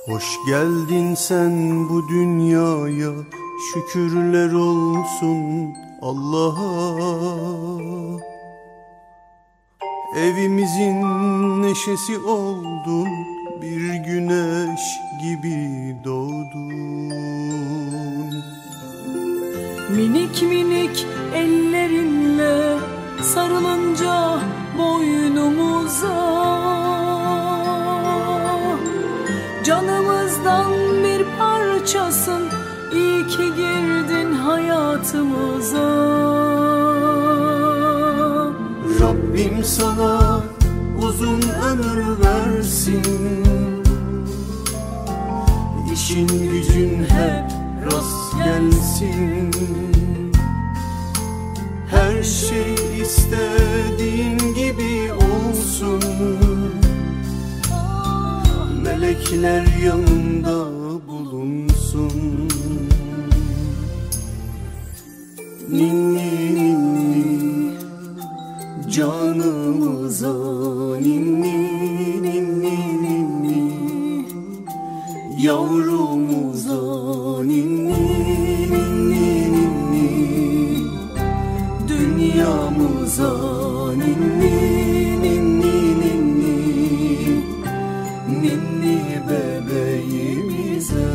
Hoş geldin sen bu dünyaya, şükürler olsun Allah'a. Evimizin neşesi oldun, bir güneş gibi doğdun. Minik minik ellerinle sarılınca boynumuza, canımızdan bir parçasın, iyi ki girdin hayatımıza. Rabbim sana uzun ömür versin, İşin gücün hep rast gelsin. Her şey istediğin gibi olsun, melekler yanında bulunsun. Ninni ninni canımıza, ninni ninni ninni yavrumuza, ninni ninni ninni dünyamıza, ninni ninni ninni ninni bebeğimize.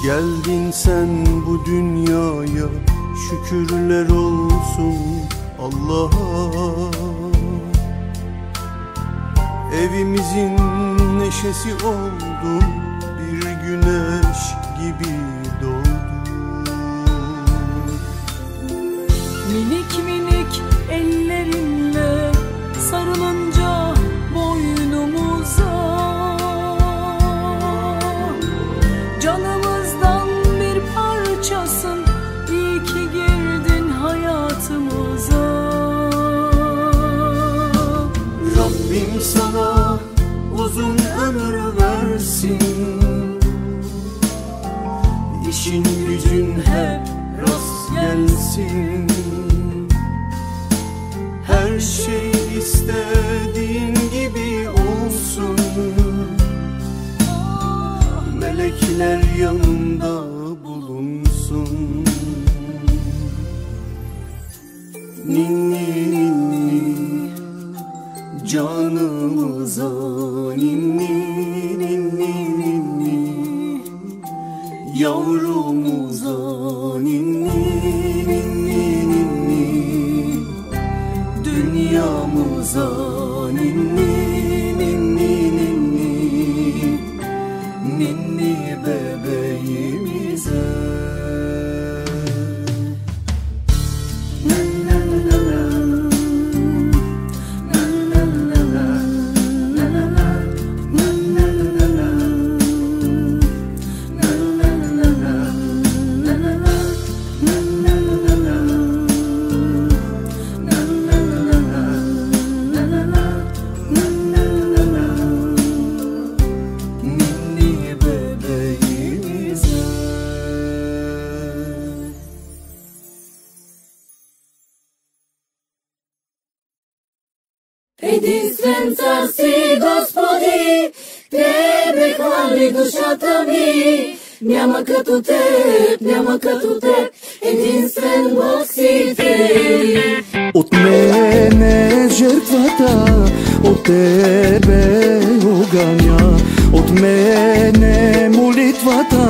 Geldin sen bu dünyaya, şükürler olsun Allah'a. Evimizin neşesi oldun, bir güneş gibi doğdun. Minik minik ellerinle sarılınca boynumuza, canımızdan bir parçasın, iyi ki girdin hayatımıza. Rabbim sana uzun ömür versin, İşin gücün hep rast gelsin. Her şey istediğin gibi olsun, melekler yanında bulunsun. Ninni ninni canımıza, ninni ninni ninni yavrumuza, ninni ninni ninni dünyamıza, ninni ninni ninni ninni bebeğimize. Единствен си, Господи, Тебе хвали душата ми. Няма като Теб, няма като Теб, единствен Бог си Ти. От мене жертвата, от Тебе огъня, от мене молитвата,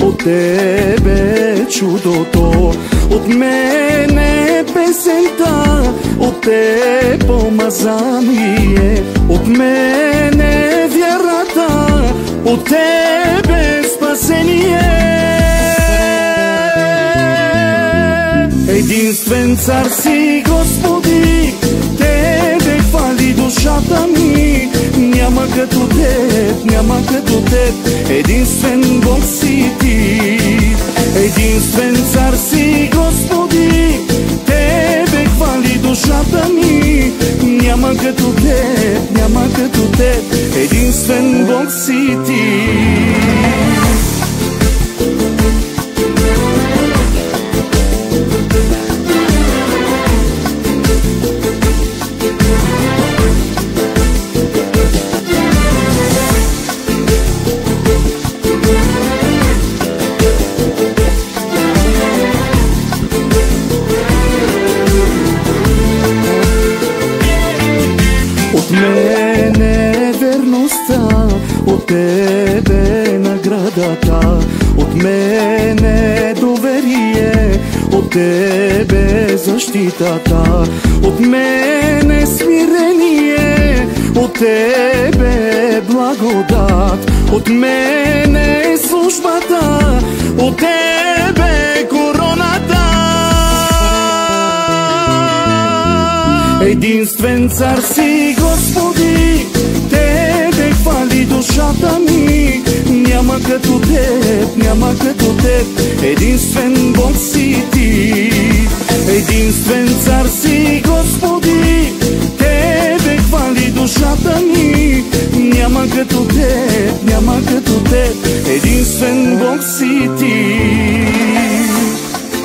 от Тебе чудото, от мене песента, от Тебе помазание, от мене вярата, от Тебе спасение. Единствен цар си, Господи, Тебе хвали душата ми. Няма като Теб, теб, няма като теб. Единствен Бог си ти, единствен цар си, Господи. Тебе хвали душата ми. Няма като теб, няма като теб. Единствен Бог си ти. От мене верността, от тебе наградата, от мене доверие, от тебе защитата, от мене смирение, от тебе благодат, от мене службата, от тебе короната. Единствен цар си, Господи, тебе хвали душата ми. Няма като теб, няма като теб. Единствен Бог си ти, единствен цар си, Господи. Тебе хвали душата ми. Няма като теб, няма като теб. Единствен Бог си ти.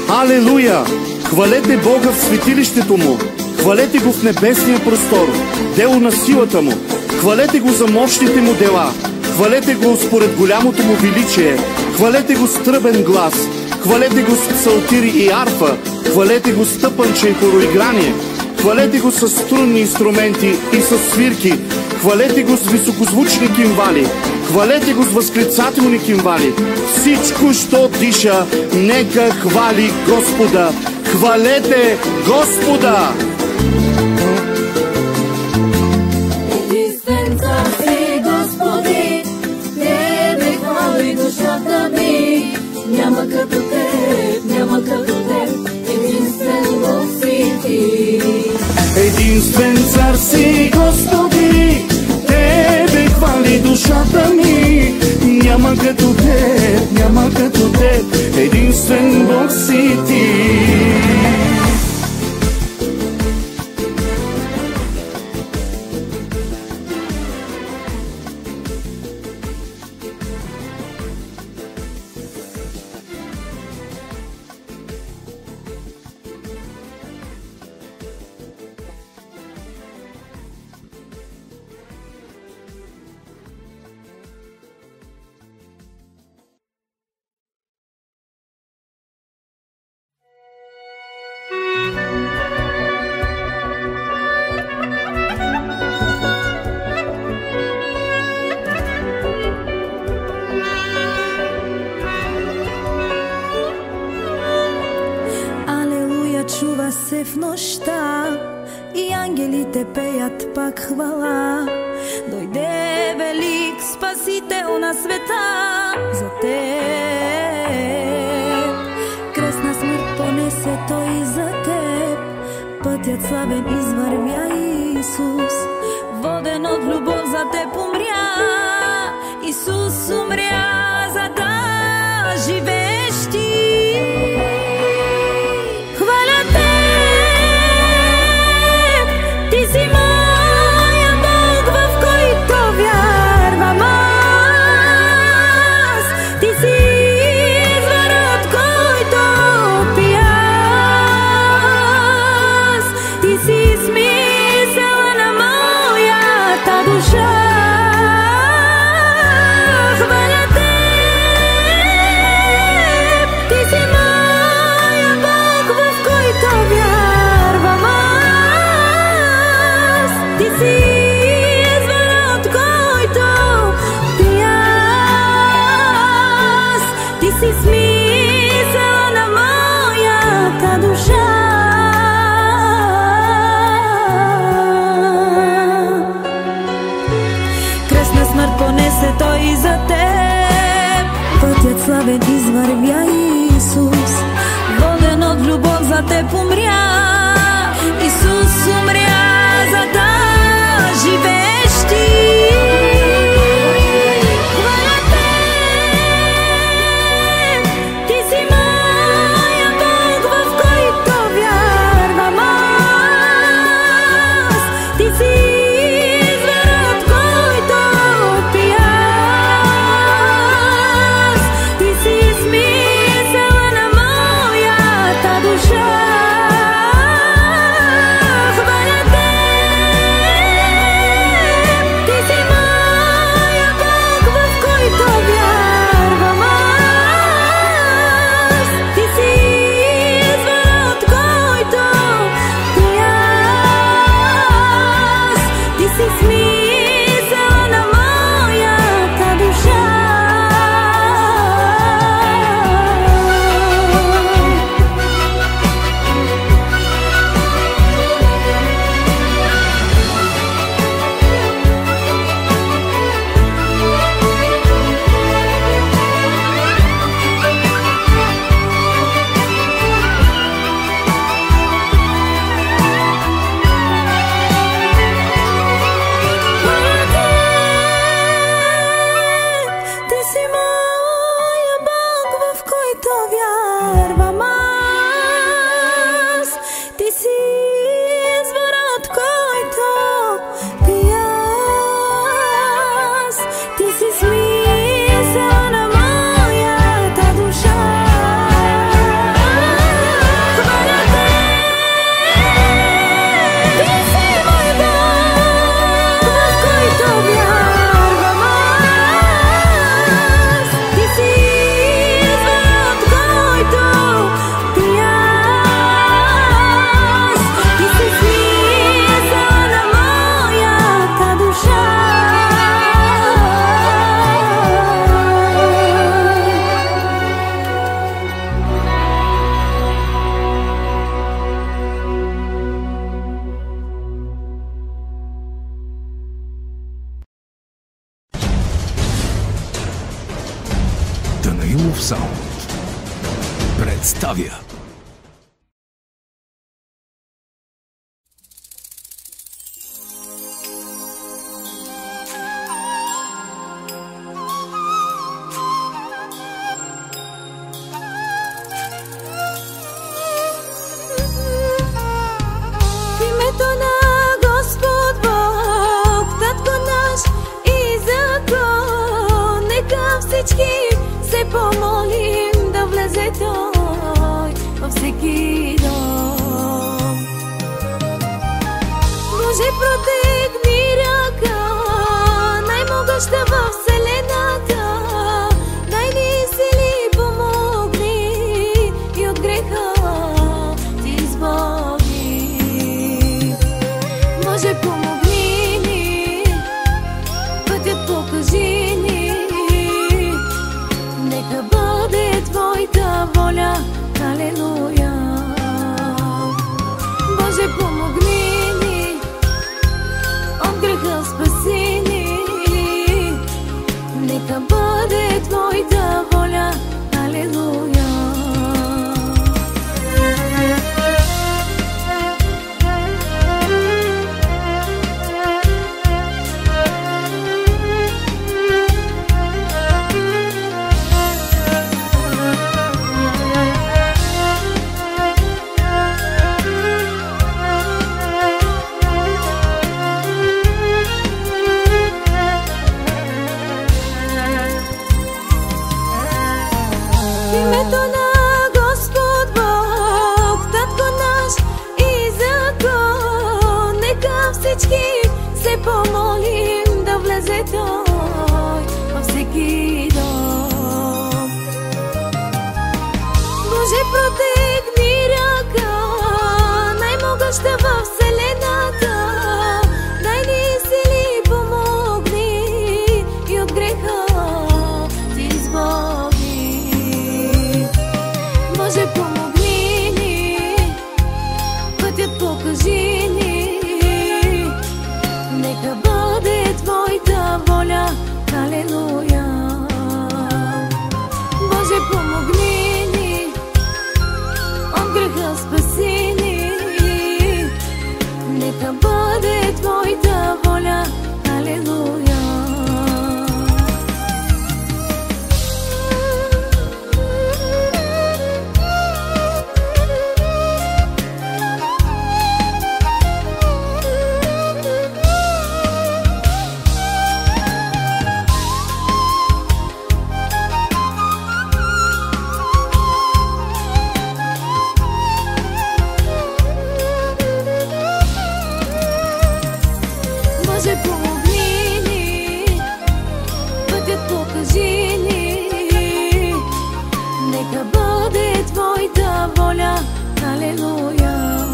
Алелуя! Хвалете Бога в светилището Му. Хвалете го в небесния простор, дело на силата Му. Хвалете го за мощните Му дела. Хвалете го според голямото Му величие. Хвалете го с тръбен глас. Хвалете го с псалтири и арфа. Хвалете го с тъпанче и хороиграние. Хвалете го с струнни инструменти и с свирки. Хвалете го с високозвучни кимвали. Хвалете го с възклицателни кимвали. Всичко, що диша, нека хвали Господа. Хвалете Господа! Единствен цар си, Господи, тебе хвали душата ми. Няма като теб, няма като теб. Единствен Бог си ти. Единствен цар си, Господи, тебе хвали душата ми. Няма като теб, няма като теб. Единствен Бог си ти. Чува се в нощта и ангелите пеят пак хвала. Дойде велик Спасител на света за теб. Кресна смърт понесе той за теб. Пътят славен извървя Исус. Воден от любов за теб умря. Исус умря за да живееш ти. Той за теб, пътят славен извървя Исус. Воден от любов за теб умря. Исус умря за да живееш ти. Данаилов Саунд представя се помолим да влезе Той във всеки дом. Боже, протегни ръка, най-могъща във вселената, дай ни сили, помогни и от греха ти избави. Боже, помогни ни, пътят покажи ни, нека бъде Твоята воля, алелуя. Боже, помогни ни, от греха спаси ни, нека бъде Твоята воля, алелуя. Се помолим да влезе Той във всеки дом. Боже, протегни ръка, най-могъща във вселената, дай ни сили, помогни и от греха ти избави. Боже, помогни ни, пътят покажи ни, нека бъде Твоята воля, алелуя. Боже, помогни ни, от греха спаси ни, нека бъде Твоята воля, алелуя. Боже, помогни ни, пътят покажи ни, нека бъде Твоята воля, алелуя.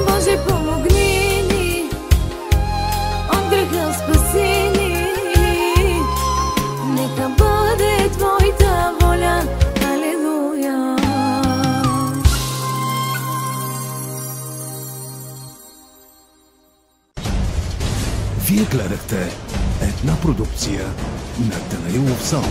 Боже, помогни ни, от греха спаси ни, нека бъде Твоята воля, алелуя. Вие гледахте една продукция на Данаилов Саунд.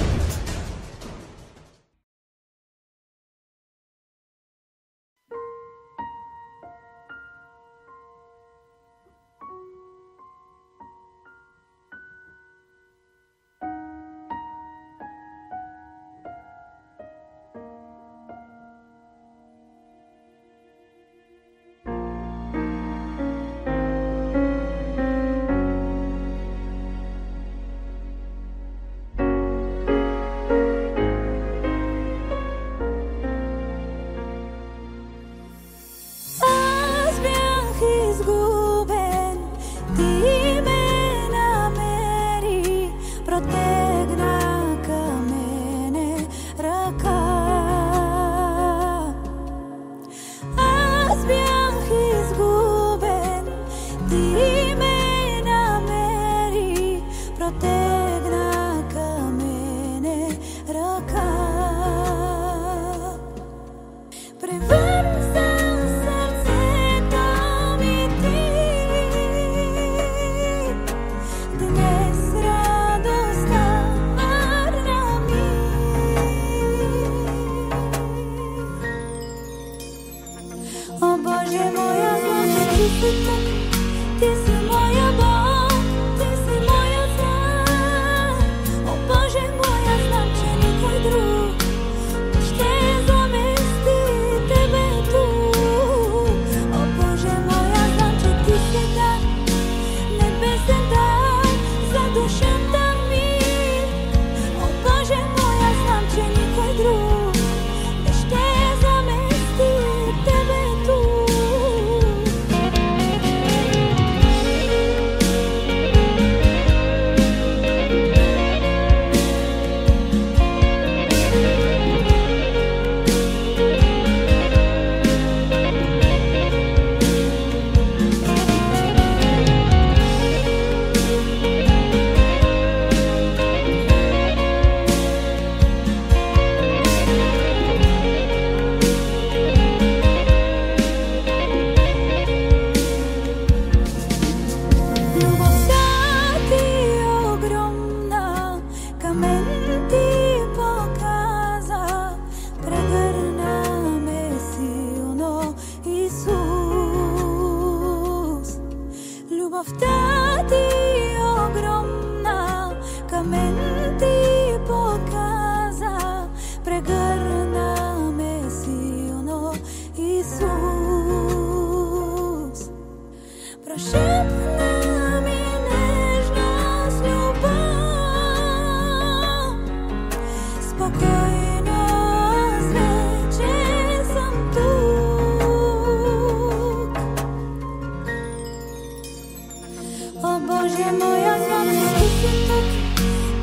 moja, znam ti si tuk,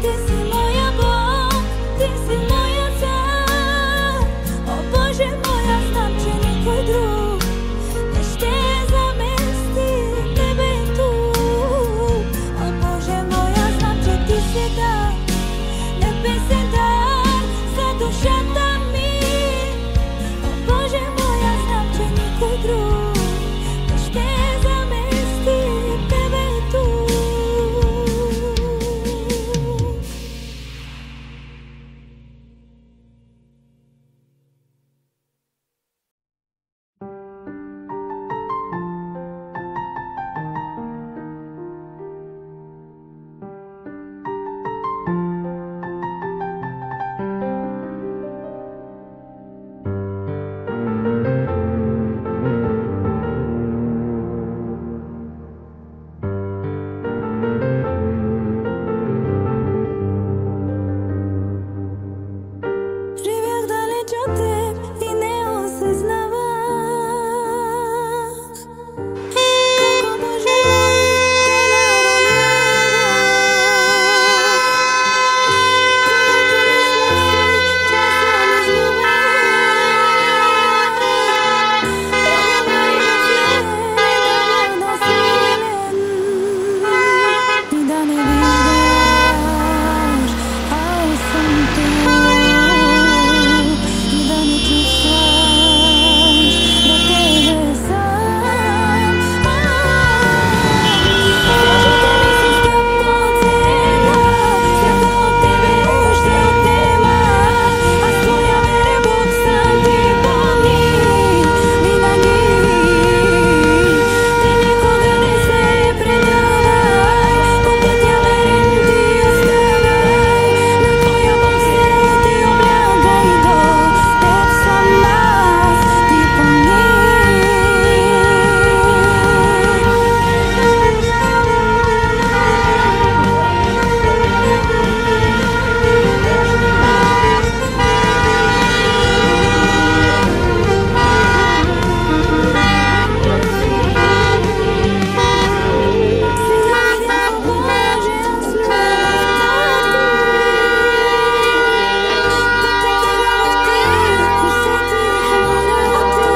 ti si moja Bog, ti si moja car. O Bože moja, znam že nikoj drug nešte zamesti tebe tu. O Bože moja, znam že ti si dar, nebesen dar za dušata mi. O Bože moja, znam že nikoj drug nešte zamesti tebe tu. Живях далеч от теб и не осъзнавах колко, Боже мой, те наранявах. Когато не смесвай, че съм изгубен. Проявай в мен да бъда силен и да не виждаш, аз съм тук. И да не чувстваш да тебе сам. Срещата ми си скъпоценна, страха от тебе още отнема. Аз твоя верен Бог съм, ти помни винаги. Ти никога не се предавай, по пътя верен ти оставай. На твоя Бог се ти облягай, до теб съм аз, ти помни. Сега видях, о Боже, аз любовта ти. Потъпена в теб, усетих воля ти.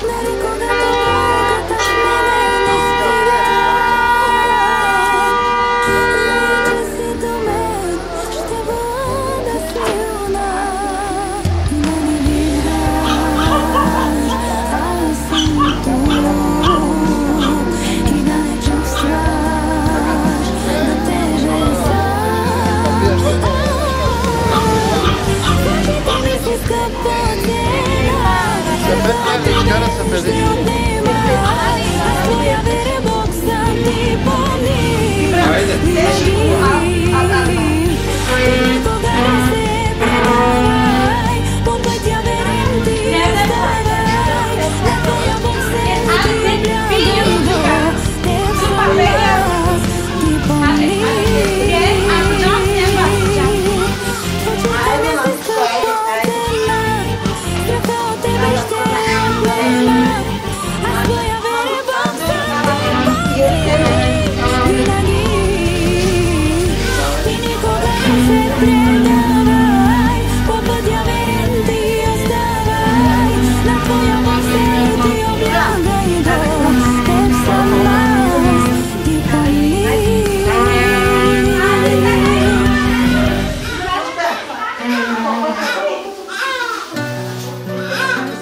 Дали когато болката в мене не спира, знай, че си до мен, ще бъда силна. И да не виждаш, аз съм тук. И да не чувстваш да теже сам. Срещата ми си скъпоценна, страха от тебе ще отнема. Аз твоя верен Бог съм, ти помни винаги. Ти никога не се предавай, по пътя верен ти оставай. На твоя Бог се ти облягай, до теб съм аз, ти помни. Очите ми си скъпоценна, страха от тебе ще отнема. Аз твоя верен Бог съм, ти помни винаги. Ти никога не се предавай, по пътя верен ти оставай. На твоя Бог се ти облягай, до теб съм аз, ти помни.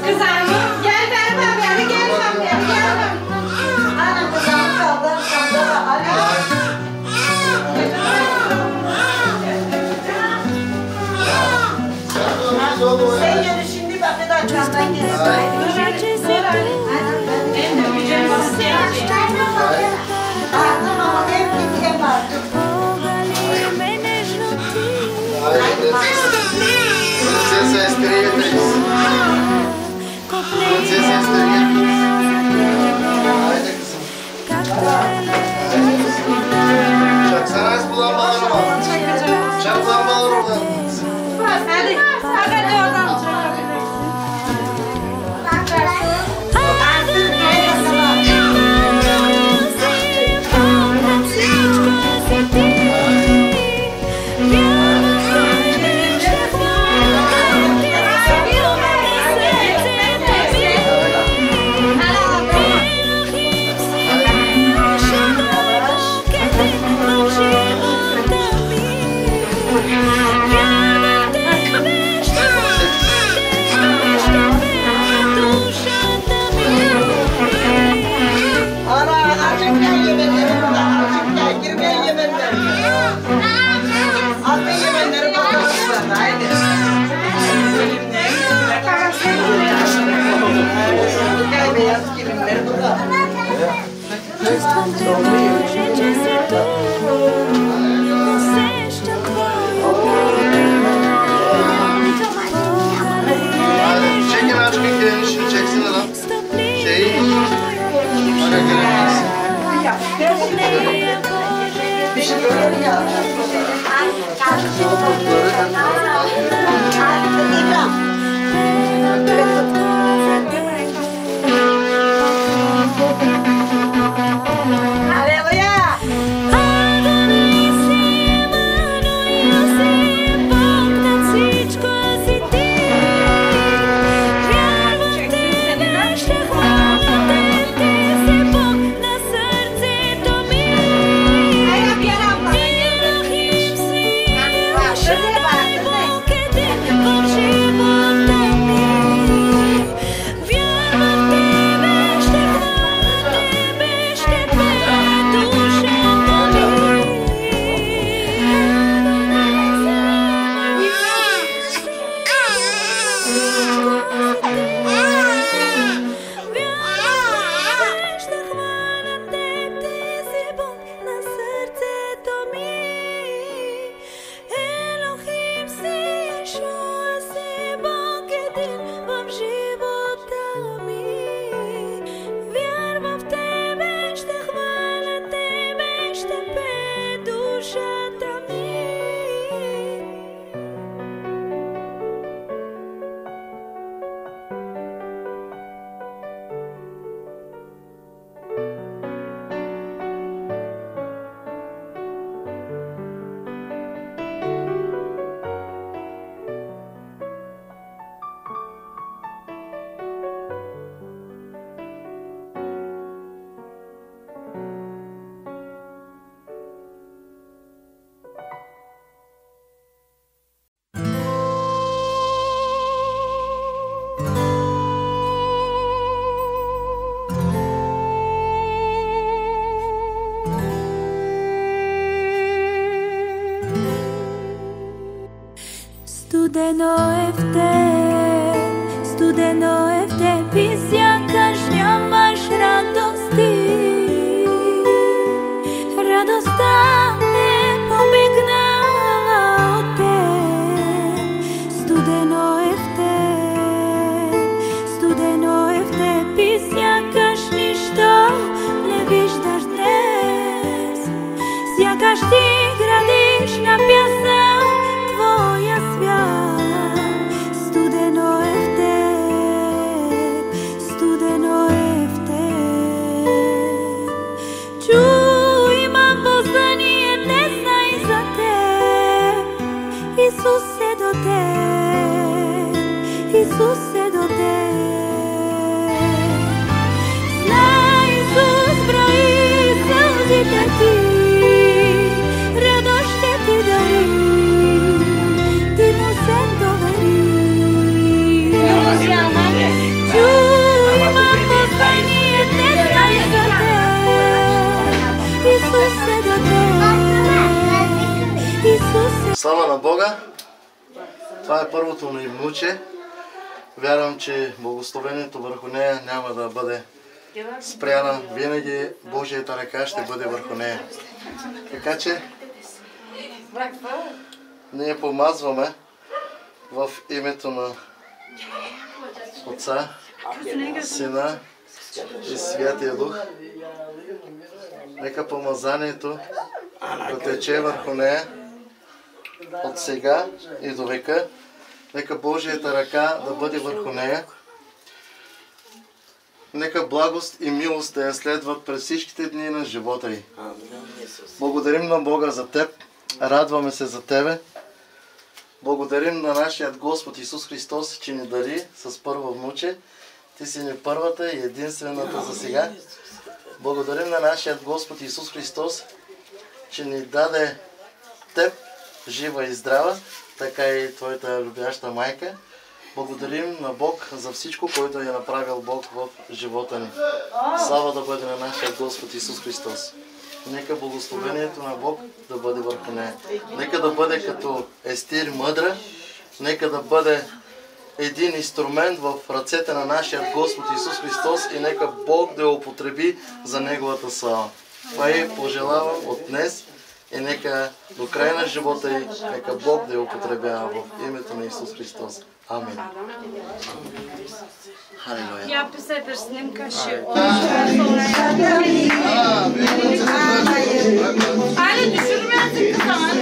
Kızım gel beraber gel beraber. Ana kızım kaldır kaldır. Sen yürü şimdi bak bir dakikadan gel. En de güzel basıyor. Tamam hep gitken var. Поgali ме нежно ти. Принцесса Астерия. Принцесса Астерия. Haydi kızım. Çaksana bulanmaları var. Çak bulanmaları orada. Hadi hadi oradan. Боже, че си тук, усещам Твоя Айде, чеки начки, кени ще чек си, да? Чей. Айде, кени си. Студено е в теб и сякаш нямаш радости. Радостта е побегнала от теб. Студено е в теб и сякаш нищо не виждаш днес. Сякаш ти градиш на пясък твоя свят. Студено е в теб. Чуй, имам послание днес за теб. Исус е до теб. Исус е до теб. Знай, Исус брои сълзите ти. Радост ще ти дари. Ти му се довери. Чуй, имам послание днес за теб. Исус е до теб. Исус е. Слава на Бога! Това е първото ни внуче. Вярвам, че благословението върху нея няма да бъде спряна. Винаги Божията ръка ще бъде върху нея. Така че ние помазваме в името на Отца, Сина и Святия Дух. Нека помазанието да тече върху нея от сега и до века. Нека Божията ръка да бъде върху нея. Нека благост и милост да я следват през всичките дни на живота й. Благодарим на Бога за теб. Радваме се за тебе. Благодарим на нашия Господ Исус Христос, че ни дари с първо внуче. Ти си ни първата и единствената за сега. Благодарим на нашия Господ Исус Христос, че ни даде теб, жива и здрава, така и твоята любяща майка. Благодарим на Бог за всичко, което е направил Бог в живота ни. Слава да бъде на нашия Господ Исус Христос. Нека благословението на Бог да бъде върху нея. Нека да бъде като Естир мъдра. Нека да бъде един инструмент в ръцете на нашия Господ Исус Христос и нека Бог да я употреби за Неговата слава. Това и пожелавам от днес и нека до края на живота й, нека Бог да я употребява в името на Исус Христос. Амин. Халелуя. Я писайте снимка ще. Али, ти ще ме си казала?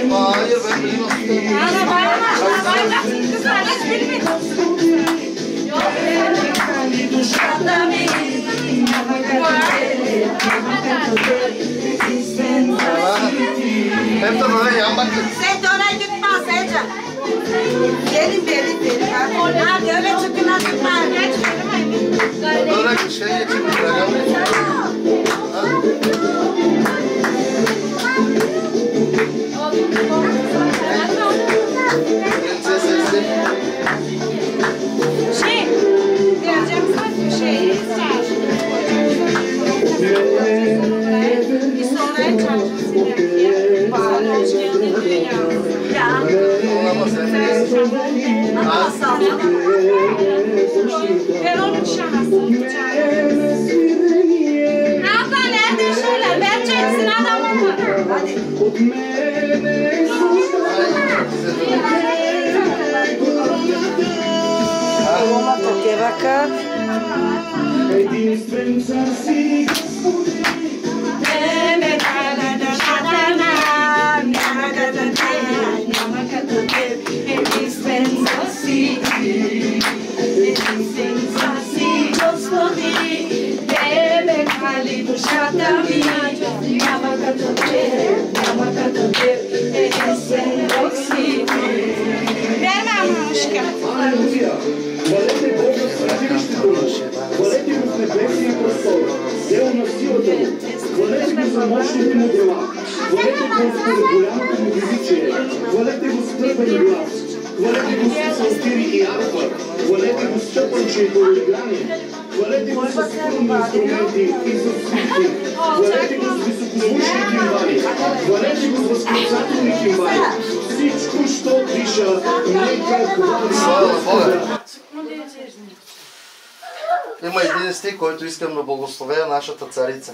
Има един стих, който искам да благословя нашата царица.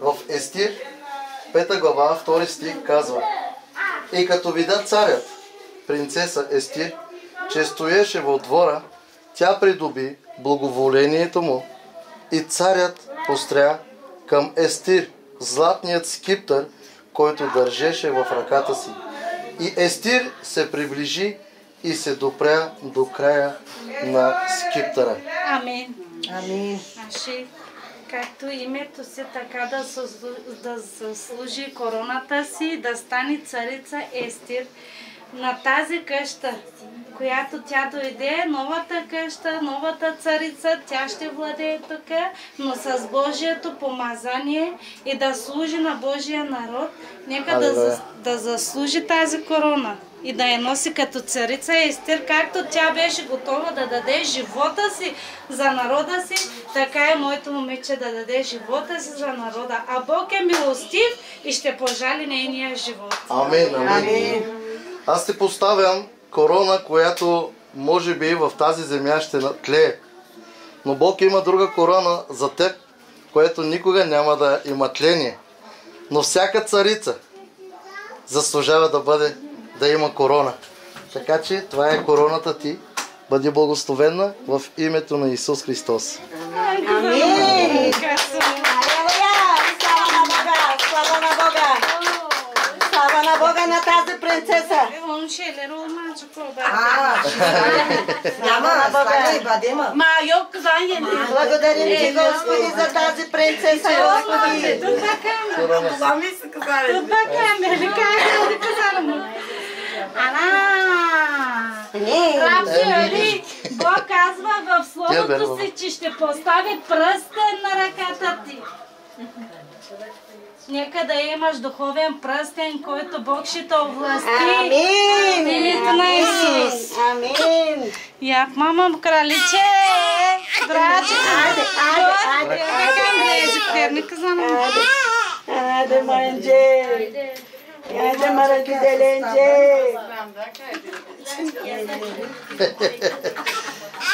В Естир, 5 глава, 2 стих казва: И като видя царят, принцеса Естир, че стоеше във двора, тя придоби благоволението му и царят постря към Естир златният скиптър, който държеше в ръката си. И Естир се приближи и се допря до края на скиптъра. Амин. Амин. Както името си, така да заслужи короната си, да стане царица Естир на тази къща, която тя дойде, новата къща, новата царица, тя ще владее тук, но с Божието помазание и да служи на Божия народ. Нека да заслужи тази корона и да я носи като царица Естир, както тя беше готова да даде живота си за народа си, така е моето момиче да даде живота си за народа. А Бог е милостив и ще пожали нейния живот. Амин, амин. Аз ти поставям корона, която може би в тази земя ще тлее. Но Бог има друга корона за теб, което никога няма да има тление. Но всяка царица заслужава да има корона. Така че това е короната ти. Бъди благословена в името на Исус Христос. Амин! Слава на Бога! Слава на Бога на тази принцеса! Благодарим ти, Господи, за тази принцеса, Господи! Бог казва в Словото си, че ще постави пръстен на ръката ти. Нека да имаш духовен пръстен, който Бог ще те овласти. Амин! В името на Исус. Амин! Як мама краличе! Браче! Айде! Айде, манже! Айде, маракиделенже!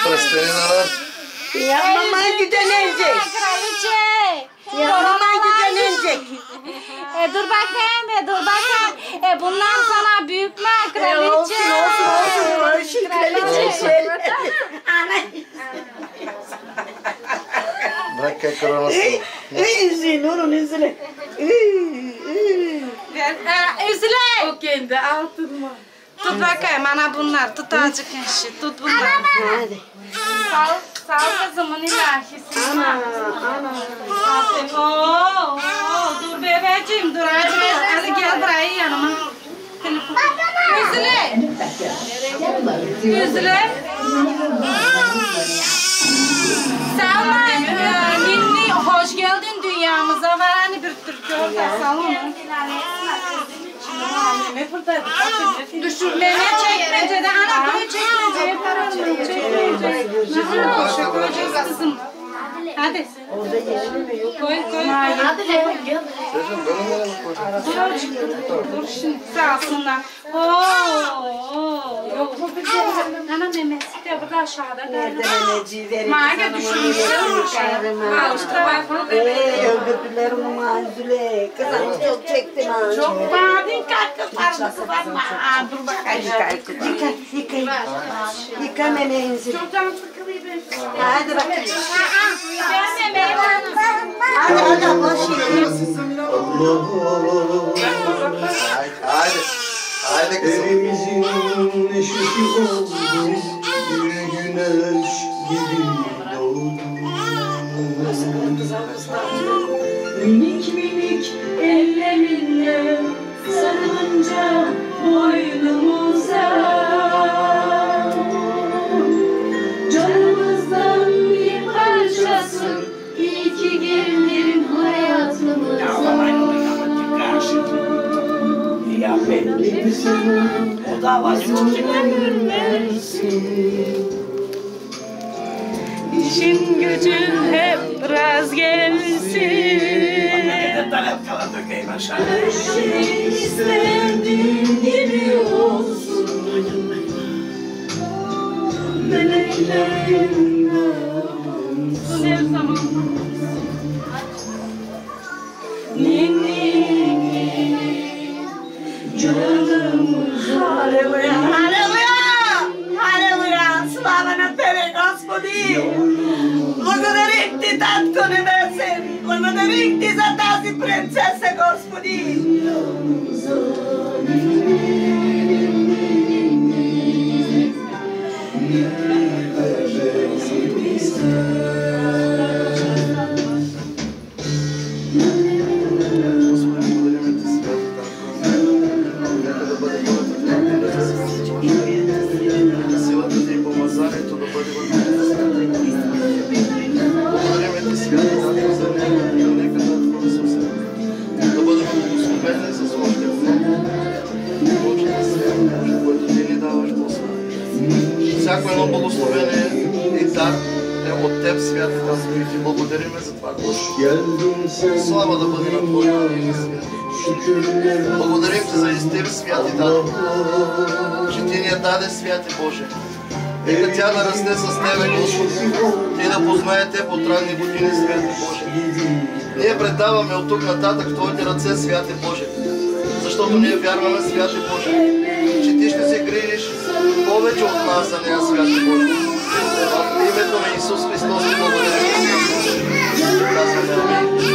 Пръстени народ! Я мамайкиделенже! Краличе! Я мамайкиделенже! dur bakayım. Bunlar sana büyük mü kraliçe? Olsun. Kraliçe. Bırak kay koronası. Nurun üzüle. Üzüle. O kendi altın mı? Tut bakayım ana bunlar. Tut azıcık enişi. Tut bunlar. Hadi. Sağ ol kızımın ilahisi. Ana. Aferin. Oo, dur bebeğim dur. Hadi gel buraya yanıma. Üzüle. Sağ ol Ninni. Hoş geldin dünyamıza. Var hani bir Türk orada. Sağ ol. Anneme buradaydı. Düşürleme çekmecede. Ana koy çekmeceye paralım. Çekmeceye. Nasıl koyacağız kızım? Hadi. Orada yeşil mi yok? Koy. Hadi gel. Sözüm benim nereye koyacağım? Dur şimdi sağ olsunlar. Yok bu bir şey. Ana memesi de burada aşağıda. Nerede memeci verin? Mağa düşürmüşler. Alıştıra bak. Öldürdüler onu Manzule. Kızım çok çektim ha. Çok bağırdın kalk kızarması var mı? Dur bakayım. Yıka memeğinizi. Çok canım sıkılıyor benim. Hadi bakayım. Ben memeği var. Hadi abla şimdi. Haydi kızım. Evimizin neşesi oldun, bir güneş gibi doğdun. Minik ellerinle sarılınca boynumuza, canımızdan bir parçası, iyi ki geldin hayatımıza. O davasını görmersin. İşin gücün hep raz gelsin. Her şey istediğin gibi olsun. Melekler yanında olsun. Ninni canımız Halleluja. Slava tebe, Господи. Благодарим ти, Татко Небесен. Благодарим ти за тази принцеса, Господи. Силата ти и помазанието да бъде върху благодарим ти, святи Татко, за него, нека Татко Исусе, да бъдем благословени с още много Божията свят, което ти ни даваш, Господи. Всяко едно благословение и дар е от Теб, святи Татко, и ти благодариме за това, Господи. Слава да бъде на Твоето име, святи. Благодарим ти за Истир, святи Татко, че ти ни я даде, святи Боже. Нека тя да расте с Тебе, Господи, и да познае Теб от ранни години, святи Боже. Ние предаваме от тук нататък в Твоите ръце, святи Боже, защото ние вярваме, святи Боже, че Ти ще се грижиш повече от нас за нея, святи Боже. В името на Исус Христос Ти благодарим, святи Боже. Казваме амин.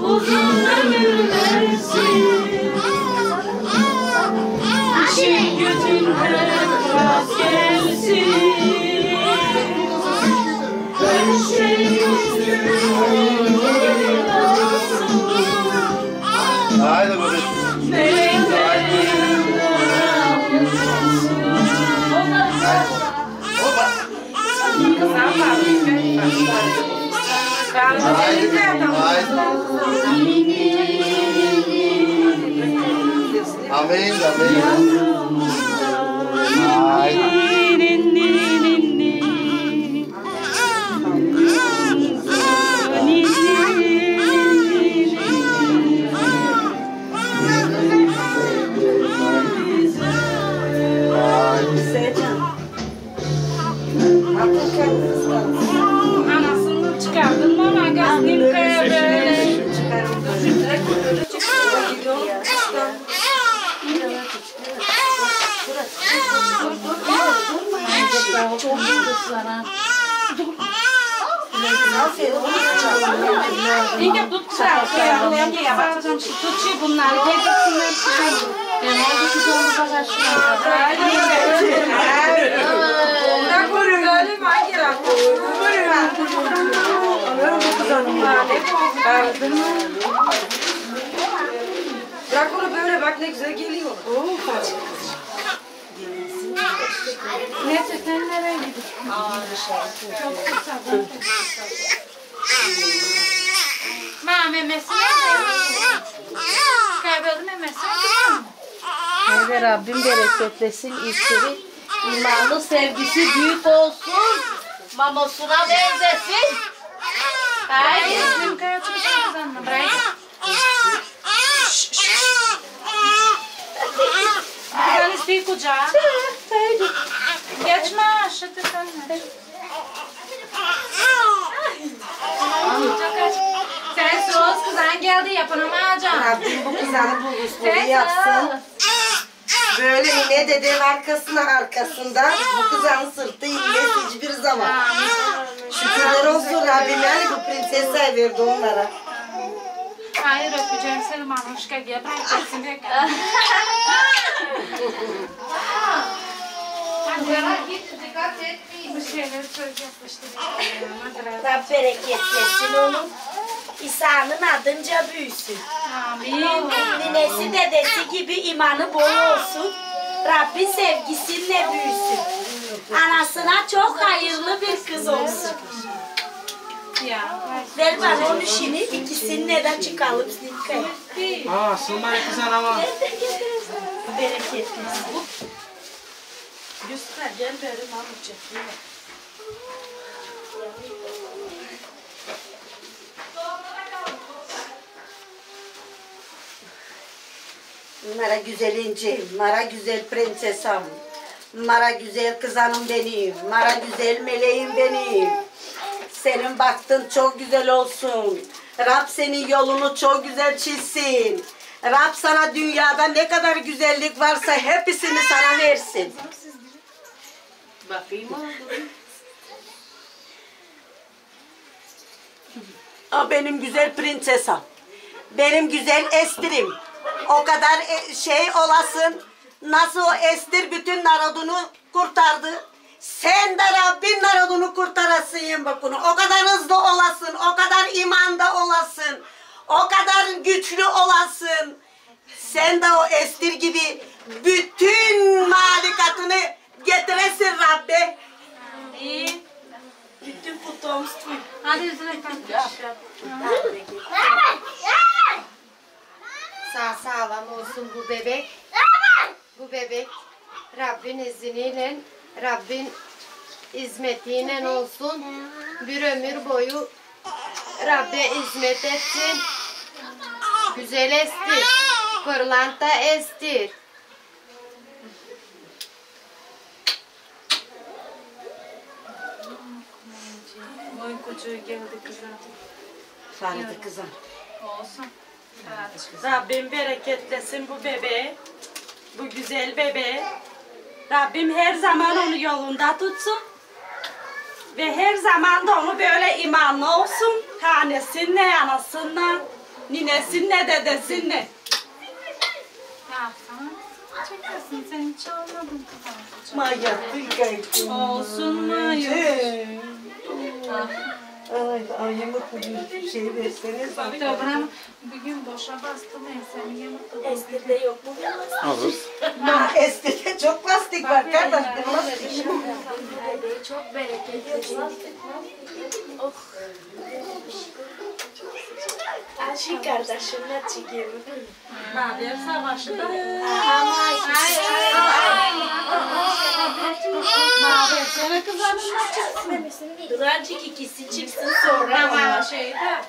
uzun ömür versin. İşin gücün hep rast gelsin. Her şey olsun. Haydi babacığım. Amém, amém. Ai. İnce tut kısa. Tut bunları. Getirsinler. Ben oldu ki zorlu paylaşmıyor. Bırak vuruyor galiba. Hangi rakı? Bırak onu böyle bak ne güzel geliyor. Ne sen nereye gidiyorsun? Çok kısa. Ma memesi nerede? Kayboldu memesi. Haydi Rabbim bereketlesin işleri. İmanlı sevgisi büyük olsun. Mamasına benzesin. Haydi. Bizim kaya çıkışımız anla. Bırak. Buradan isteği kucağa. Geçme aşağı tıkanma. Sen sus kızan geldi yapanamayacağım. Rabbim bu kızanı buluşmayı yapsın. Böyle ne dedenin arkasında bu kızanın sırtı inmez hiçbir zaman. Şükürler olsun Rabbim yani bu prensesayı verdi onlara. Hayır öpeceğim seni Manuşka gel. Bırakasın bekle. Dikkat et. Bu şeyleri çok yaklaştırıyor. Rab bereketlesin onun. İsa'nın adınca büyüsün. Amin. Ninesi dedesi gibi imanı bol olsun. Rabbin sevgisinle büyüsün. Anasına çok hayırlı bir kız olsun. Ya. Ver bana onun işini, ikisini de çıkalım snikaya. Aa, sılma kızan ama. Bereketlesin. Yusuf gel böyle mamutça. Mara güzel incim, mara güzel prensesam, mara güzel kızanım benim, mara güzel meleğim benim. Senin baktın çok güzel olsun. Rab senin yolunu çok güzel çizsin. Rab sana dünyada ne kadar güzellik varsa hepsini sana versin. Bakayım O benim güzel prensesam. Benim güzel Estir'im. O kadar olasın. Nasıl o Estir bütün narodunu kurtardı. Sen de Rabbin narodunu kurtarasın bakın. O kadar hızlı olasın. O kadar imanda olasın. O kadar güçlü olasın. Sen de o Estir gibi bütün malikatını getiresin Rabbe. İyi. Bütün putomstvu. Hadi yüzüne kalk. Sağ sağlam olsun bu bebek. Bu bebek Rabbin izniyle, Rabbin hizmetiyle olsun. Bir ömür boyu Rabbe hizmet etsin. Güzel Estir, pırlanta Estir. Boy koçuğu geldi kızım. Sarıdı kızım. Olsun. Rabbim bereketlesin bu bebeği. Bu güzel bebeği. Rabbim her zaman onu yolunda tutsun. Ve her zaman da onu böyle imanlı olsun. Hanesinle, anasınla, ninesinle, dedesinle. Ya sana çekersin. Sen hiç olmadın kızım. Mayatı kayıtım. Olsun mu? Ay mutlu bir şey verseniz. Dobra, bugün boşa bastım seni yamukta. Estir'de yok mu? Olur. Estir'de çok plastik var kardeş. Çok bereketli. Oh. Aşkı kardeşimle çekiyorum. Nadir savaşı da. Nadir sana kızarınla çıksın. Durancık ikisi çıksın sonra. Ama şeyde.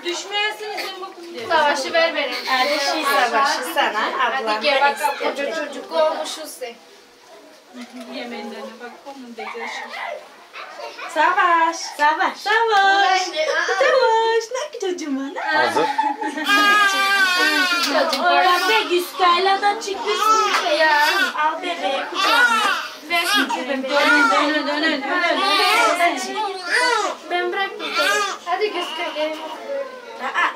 Düşmeyesiniz bakın diye. Savaşı ver benim. Hadi şey savaşı sana. Hadi gel bakalım koca çocuk olmuşuz sen. Yemeğlerine bak onun dediği şey. Savaş. Savaş. Savaş. Savaş. Ne çocuğum? Hazır. Bebek üskayladan çıkmışsın ya. Al bebeği kucağına. Ver şimdi dönün. Ben bırakmayacağım. Hadi göster.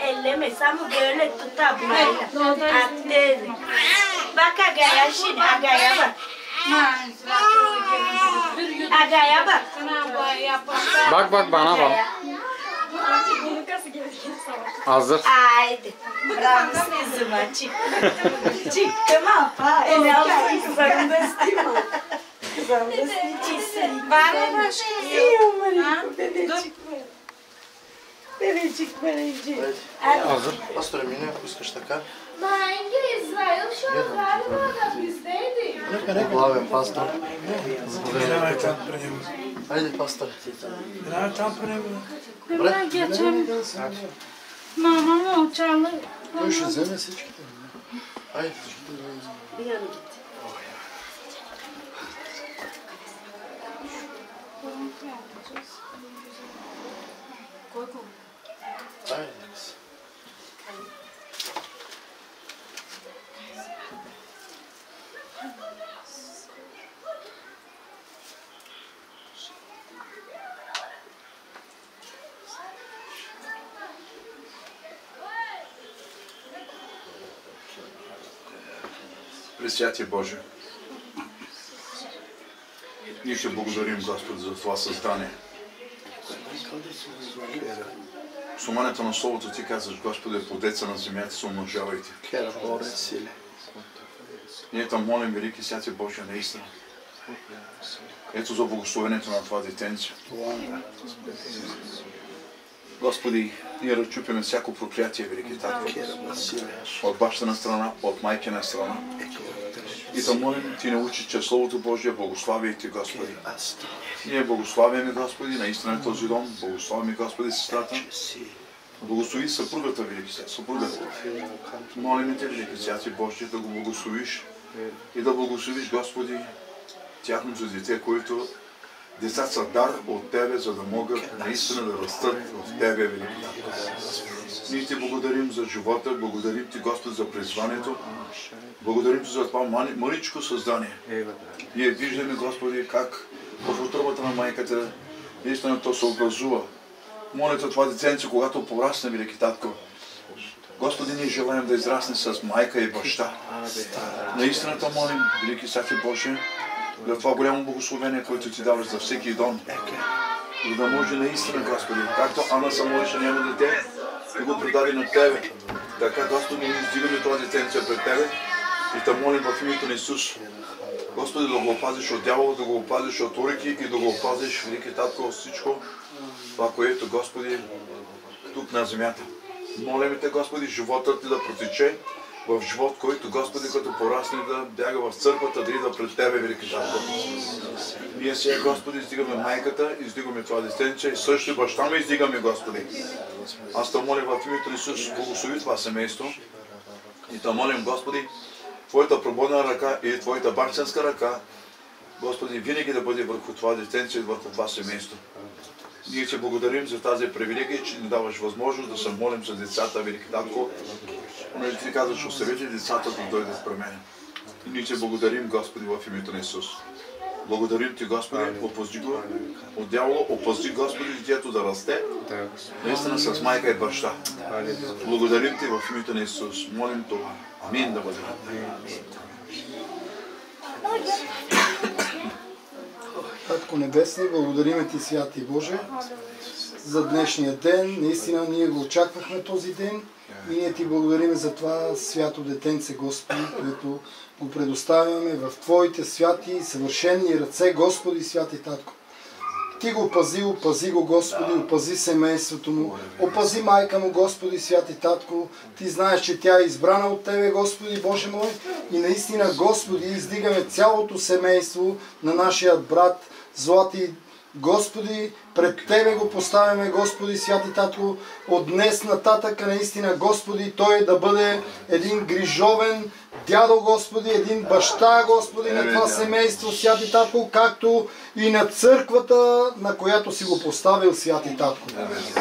Elleme, sen bu böyle tutar böyle. Attın. Bak Aga'ya şimdi, Aga'ya bak. Aga'ya bak. Bak bana bak. Hazır. Haydi. Bravo kızıma çık. Çıktım apa. Ele almayı kızarında isteyeyim. Kızarında isteyeceksin. Bana başka. Бебечек. Hazır. Пастор Емина, ако искаш така. Израил ще отправила да пиздейди. Главен пастор. Хайде, пастор. Мама мълчала. Той ще вземе всичките. Хайде. Пресвятие Боже, ние ще благодарим, Господи, за това създание. С умането на Словото Ти казваш, Господи, плодеца на земята се умножавайте. Ние те молим, велики Святие Боже, наистина. Ето за благословението на това детенце. Господи, ние разчупяме всяко проклятие, велики Татко, от бащина страна, от майкина страна. И да молим, Ти научи, че Словото Божие благославя Ти, Господи. Ние благославяме, Господи, наистина този дом, благославяме, Господи, сестрата. Благослови съпругата, велики Святие, съпругата. Молим Те, велики Святие Божие, да го благословиш и да благословиш, Господи, тяхното дете, които децата са дар от Тебе, за да могат наистина да растат в Тебе, велики. Ние Ти благодарим за живота, благодарим Ти, Господи, за призванието, благодарим Ти за това мъничко създание. Ние виждаме, Господи, как в утробата на майката наистина то се образува. Моля Те това детенце, когато порасне, велики Татко, Господи, ние желаем да израсне с майка и баща. Наистина те молим, велики Святие Божие, за това голямо благословение, което Ти даваш за всеки дом. За да може наистина, Господи, както Ана се молеше няма дете, да го предаде на Тебе. Така, Господи, ние издигаме това детенце пред Тебе и те молим в името на Исус. Господи, да го опазиш от дявола, да го опазиш от урики и да го опазиш, велики Татко, от всичко това, което, Господи, тук на земята. Молим Те, Господи, животът Ти да протече в живот, който, Господи, като порасне да бяга в църквата, да ида пред Тебе, велики Татко. Ние сега, Господи, издигаме майката, издигаме това детенце и също баща ме издигаме, Господи. Аз Те молим в името на Исус, благослови това семейство и Те молим, Господи, Твоята прободна ръка и Твоята бащинска ръка, Господи, винаги да бъде върху това детенце и върху това семейство. Ние Ти благодарим за тази привилегия, че ни даваш възможност да се молим за децата, велики Татко. Понеже Ти казваш, оставете децата да дойдат при мен. И ние Ти благодарим, Господи, в името на Исус. Благодарим Ти, Господи, опазди го от дявола, опазди, Господи, детето да расте, наистина с майка и баща. Благодарим Ти в името на Исус. Молим това. Амин да бъде. Татко Небесни, благодариме Ти, Святи Боже, за днешния ден. Наистина ние го очаквахме този ден и ние Ти благодариме за това свято детенце, Господи, което го предоставяме в Твоите святи и съвършени ръце, Господи, Святи Татко. Ти го опази го, Господи, опази семейството му, опази майка му, Господи, Святи Татко. Ти знаеш, че тя е избрана от Тебе, Господи, Боже мой. И наистина, Господи, издигаме цялото семейство на нашия брат Злати. Господи, пред Тебе го поставяме, Господи, Святи Татко. От днес нататък, наистина, Господи, той да бъде един грижовен дядо, Господи, един баща, Господи, на това семейство, Святи Татко, както и на църквата, на която си го поставил, святи татко.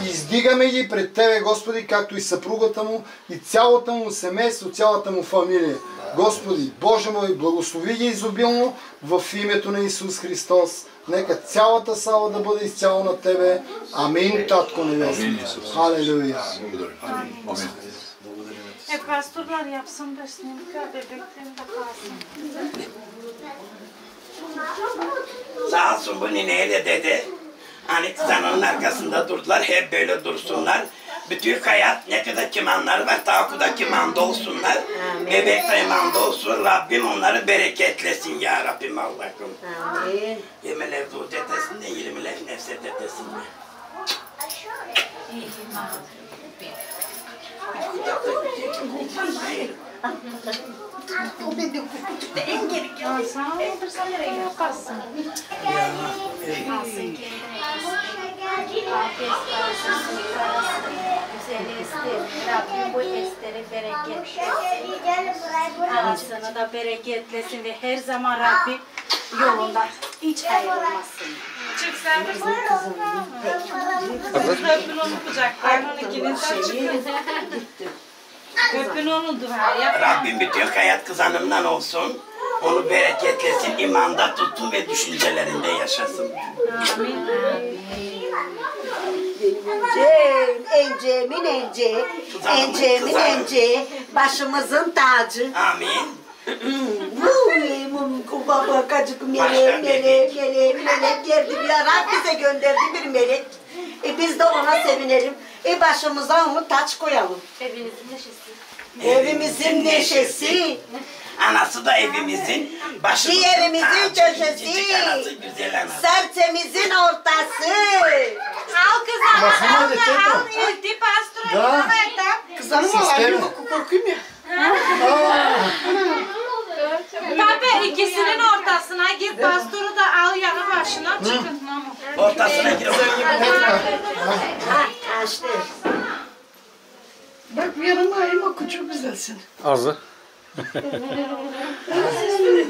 Издигаме ги пред Тебе, Господи, както и съпругата му, и цялата му семейство, цялата му фамилия. Господи, Боже мой, благослови ги изобилно в името на Исус Христос. Нека цялата слава да бъде изцяло на Тебе. Амин, Татко Небесен. Халелуя. Амин. Пастор, я съм без снимка, бебекте да класна. Sağ olsun bu nineyle dedi. Hani kızanın arkasında durdular, hep böyle dursunlar. Bütün hayat ne kadar kimanlar var, takuda kimanda olsunlar. Bebek de imanda olsun, Rabbim onları bereketlesin ya Rabbim Allah'ım. Amin. Yemeler dur detesin de, yirmiler nefset detesin de. O bebek kutucukta en gerekiyor. Sana olursa nereye yaparsın? Rabbim bu Ester'i bereketlesin. Anasını da bereketlesin ve her zaman Rabbim yolunda hiç ayrılmasın. Çık sen de öpün onu kucaklayın, onunkinin çıkın. Öpün onu duaya. Rabbim bütün hayat kızanımdan olsun. Onu bereketlesin, imanda tutsun ve düşüncelerinde yaşasın. Amin. Ence'min ence, başımızın tacı. Amin. Baba kacık melek geldi bir ara bize gönderdi bir melek. Biz de ona sevinelim. Başımıza onu taç koyalım. Evinizin neşesi. Evimizin neşesi. Anası da evimizin, başı ciğerimizin köşesi, serçemizin ortası. Al kızım, al ilti pastora. Kızanım alayım, korkuyum ya. Baba ikisinin ortasına git, pastoru da al yanı başına çıkın. Ortasına gir. Açtı. Bak yanıma ayım oku, çok güzelsin. Hazır.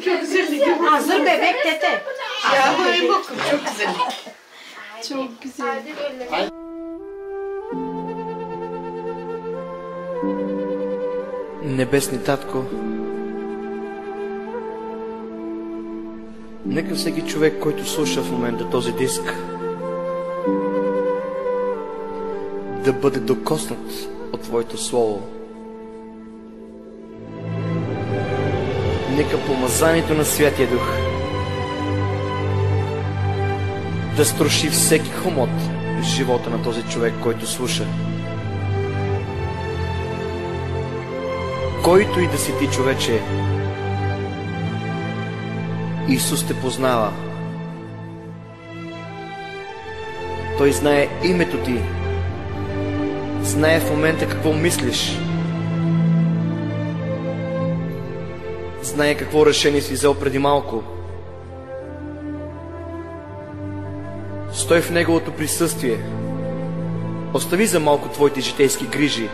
Çok güzel. Hazır bebek dede. Yanıma ayım oku, çok güzel. Çok güzel. Небесни Татко, нека всеки човек, който слуша в момента този диск, да бъде докоснат от Твоето Слово. Нека помазанието на Святия Дух да струши всеки хомот в живота на този човек, който слуша. Който и да си ти, човече, Исус те познава. Той знае името ти. Знае в момента какво мислиш. Знае какво решение си взел преди малко. Стой в Неговото присъствие. Остави за малко твоите житейски грижи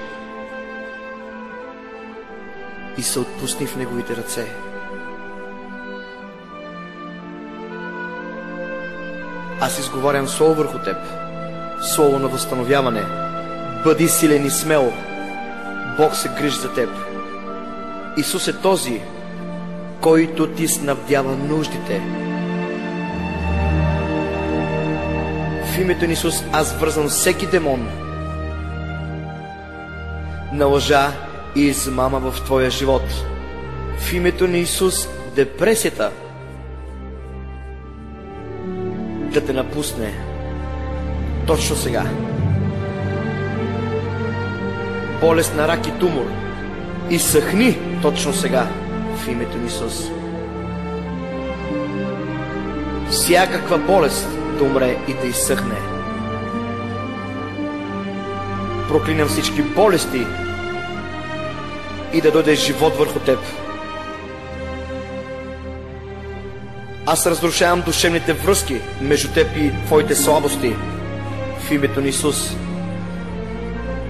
и се отпусни в Неговите ръце. Аз изговарям слово върху теб, слово на възстановяване. Бъди силен и смел. Бог се грижи за теб. Исус е този, който ти снабдява нуждите. В името на Исус аз връзвам всеки демон на лъжа и измама в твоя живот. В името на Исус депресията да те напусне точно сега. Болест на рак и тумор изсъхни точно сега в името на Исус. Всякаква болест да умре и да изсъхне. Проклинам всички болести и да дойде живот върху теб. Аз разрушавам душевните връзки между теб и твоите слабости в името на Исус.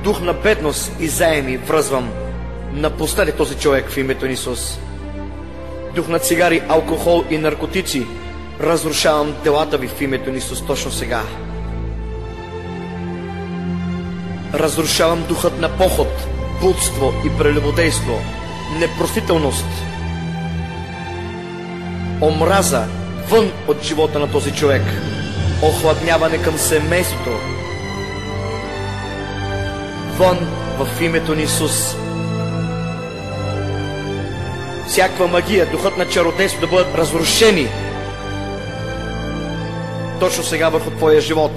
Дух на бедност и заеми връзвам. Напусне този човек в името на Исус. Дух на цигари, алкохол и наркотици Разрушавам делата ви в името на Исус точно сега. Разрушавам духът на поход, блудство и прелюбодейство, непростителност, омраза вън от живота на този човек, охладняване към семейството, вън в името на Исус. Всякаква магия, духът на чародейство да бъдат разрушени точно сега върху твоя живот.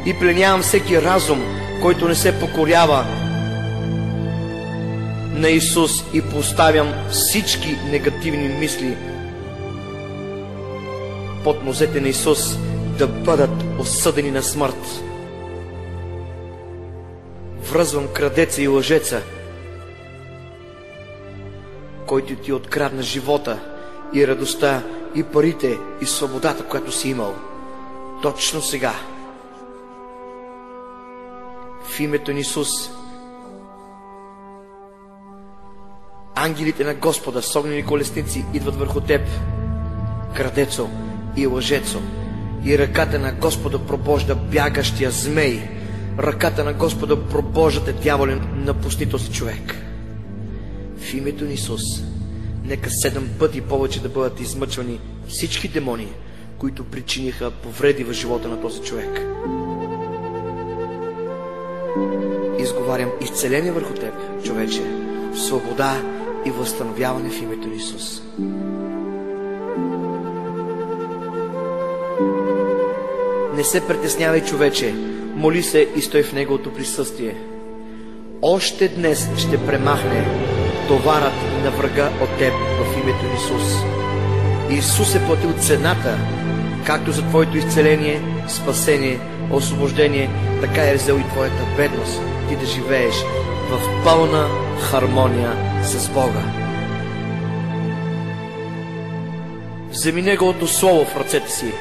И пленявам всеки разум, който не се покорява на Исус, и поставям всички негативни мисли под нозете на Исус да бъдат осъдени на смърт. Връзвам крадеца и лъжеца, който ти открадна живота и радостта и парите и свободата, която си имал. Точно сега. В името на Исус. Ангелите на Господа с огнени колесници идват върху теб, крадецо и лъжецо, и ръката на Господа пробожда бягащия змей. Ръката на Господа пробожда дяволен, напусни този човек. В името на Исус, нека 7 пъти повече да бъдат измъчвани всички демони, които причиниха повреди в живота на този човек. Изговарям изцеление върху теб, човече, свобода и възстановяване в името на Исус. Не се притеснявай, човече, моли се и стой в Неговото присъствие. Още днес ще премахне товарът на врага от теб в името на Исус. Исус е платил цената, както за твоето изцеление, спасение, освобождение, така е взел и твоята бедност, ти да живееш в пълна хармония с Бога. Вземи Неговото Слово в ръцете си,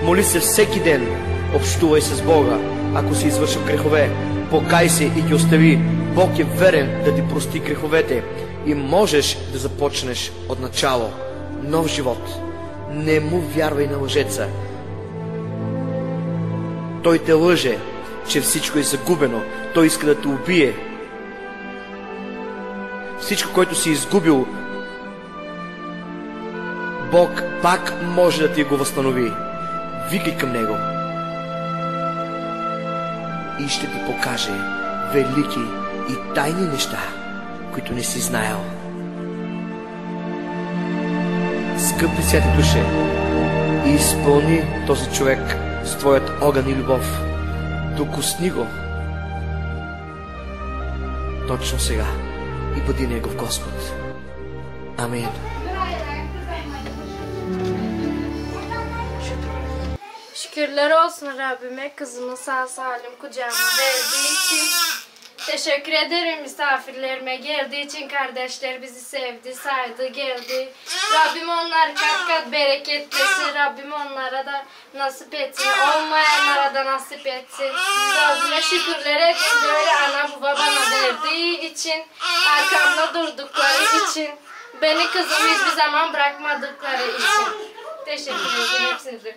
моли се всеки ден, общувай с Бога. Ако си извършил грехове, покай се и ги остави. Бог е верен да ти прости греховете и можеш да започнеш от начало нов живот. Не му вярвай на лъжеца. Той те лъже, че всичко е загубено. Той иска да те убие. Всичко, което си изгубил, Бог пак може да ти го възстанови. Викай към Него и ще ти покаже велики и тайни неща, които не си знаел. Скъпи святи душе, изпълни този човек с твоят огън и любов. Докосни го точно сега и бъди Негов Господ. Амин. Şükürler olsun Rabbime, kızımı sağ salim kucağıma verdiği için. Teşekkür ederim misafirlerime geldiği için. Kardeşler bizi sevdi, saydı, geldi. Rabbim onları kat kat bereketlesin. Rabbim onlara da nasip etsin. Olmayanlara da nasip etsin. Rabbime şükürler etsin. Böyle ana baba bana verdiği için. Arkamda durdukları için. Beni kızımı hiçbir zaman bırakmadıkları için. Teşekkür ederim hepsinize.